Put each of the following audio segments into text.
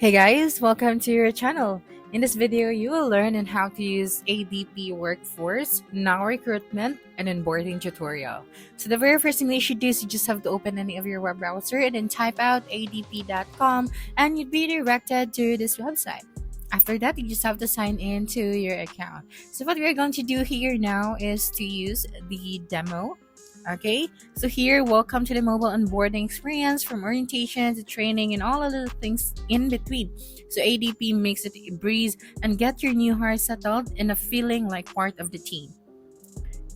Hey guys, welcome to your channel. In this video, you will learn on how to use ADP Workforce Now Recruitment and Onboarding tutorial. So the very first thing that you should do is you just have to open any of your web browser and then type out adp.com and you'd be directed to this website. After that, you just have to sign in to your account. So what we're going to do here now is to use the demo. Okay, so here, welcome to the mobile onboarding experience from orientation to training and all of the things in between. So ADP makes it a breeze and get your new hire settled and a feeling like part of the team.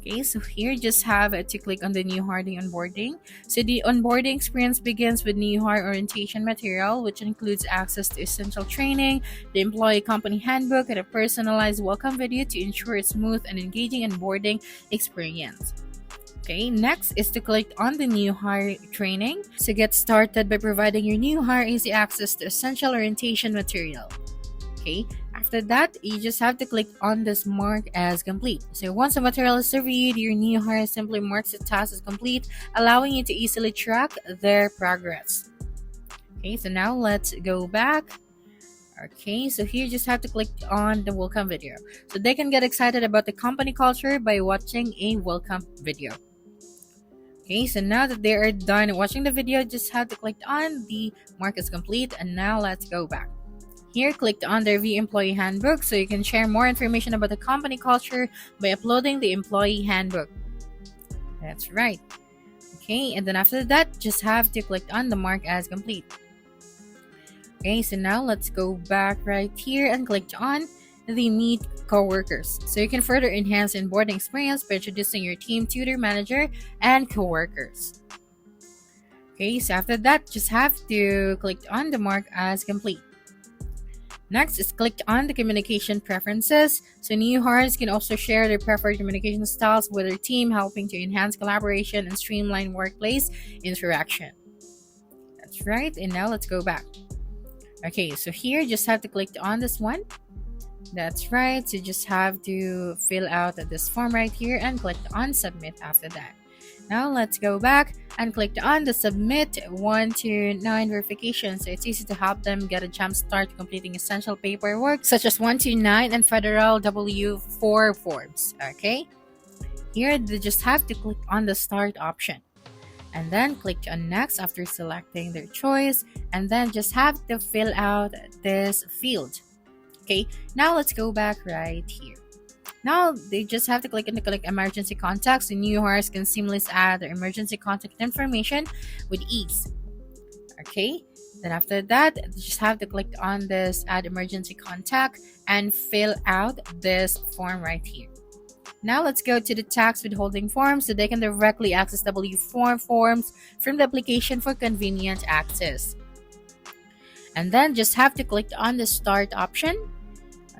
Okay, so here just have to click on the new hiring onboarding. So the onboarding experience begins with new hire orientation material, which includes access to essential training, the employee company handbook, and a personalized welcome video to ensure a smooth and engaging onboarding experience. Okay, next is to click on the new hire training. So get started by providing your new hire easy access to essential orientation material. Okay, after that, you just have to click on this mark as complete. So once the material is reviewed, your new hire simply marks the task as complete, allowing you to easily track their progress. Okay, so now let's go back. Okay, so here you just have to click on the welcome video. So they can get excited about the company culture by watching a welcome video. Okay, so now that they are done watching the video, just have to click on the mark as complete. And now let's go back. Here, click on the review employee handbook so you can share more information about the company culture by uploading the employee handbook. That's right. Okay, and then after that, just have to click on the mark as complete. Okay, so now let's go back right here and click on the meet coworkers. So you can further enhance onboarding experience by introducing your team to their manager and coworkers. Okay, so after that, just have to click on the mark as complete. Next is click on the communication preferences. So new hires can also share their preferred communication styles with their team, helping to enhance collaboration and streamline workplace interaction. That's right, and now let's go back. Okay, so here just have to click on this one. That's right, so you just have to fill out this form right here and click on submit after that. Now let's go back and click on the submit 1 to 9 verification. So it's easy to help them get a jump start completing essential paperwork such as 1 to 9 and federal W4 forms. Okay, here they just have to click on the start option and then click on next after selecting their choice, and then just have to fill out this field. Okay, now let's go back right here. Now they just have to click on the click emergency contacts. The new hires can seamlessly add their emergency contact information with ease. Okay, then after that, they just have to click on this add emergency contact and fill out this form right here. Now let's go to the tax withholding form so they can directly access W4 forms from the application for convenient access. And then just have to click on the start option.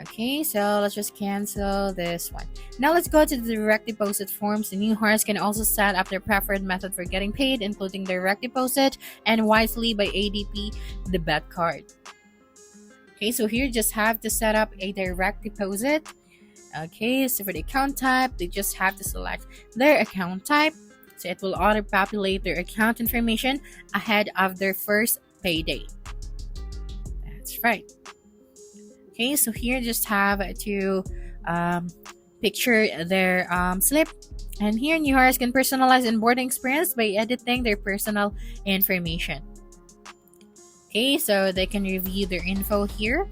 Okay, so let's just cancel this one. Now let's go to the direct deposit forms. The new hires can also set up their preferred method for getting paid, including direct deposit and wisely by ADP debit card. Okay, so here just have to set up a direct deposit. Okay, so for the account type, they just have to select their account type. So it will auto-populate their account information ahead of their first payday. That's right. Okay, so here just have to picture their slip. And here new hires can personalize onboarding experience by editing their personal information. Okay, so they can review their info here.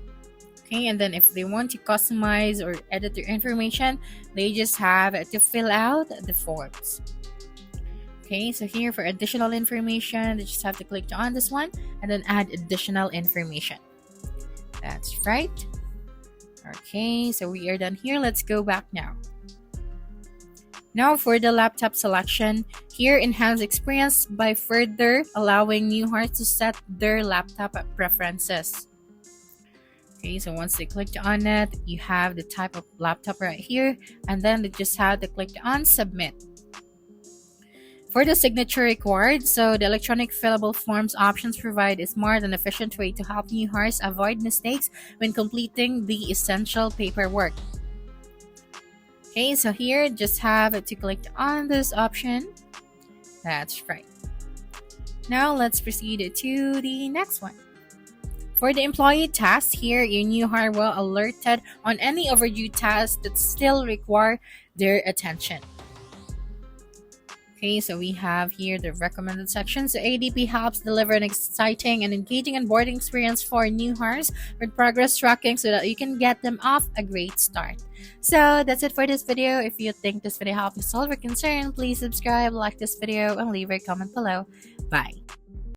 Okay, and then if they want to customize or edit their information, they just have to fill out the forms. Okay, so here for additional information, they just have to click on this one and then add additional information. That's right. Okay, so we are done here. Let's go back now. Now for the laptop selection, here enhance experience by further allowing new hires to set their laptop preferences. Okay, so once they clicked on it, you have the type of laptop right here, and then they just have to click on submit. For the signature required, so the electronic fillable forms options provide a smart and efficient way to help new hires avoid mistakes when completing the essential paperwork. Okay, so here just have to click on this option. That's right. Now let's proceed to the next one. For the employee tasks here, your new hire will alerted on any overdue tasks that still require their attention. Okay, so we have here the recommended section. So ADP helps deliver an exciting and engaging onboarding experience for new hires with progress tracking so that you can get them off a great start. So that's it for this video. If you think this video helped you solve your concern, please subscribe, like this video, and leave a comment below. Bye.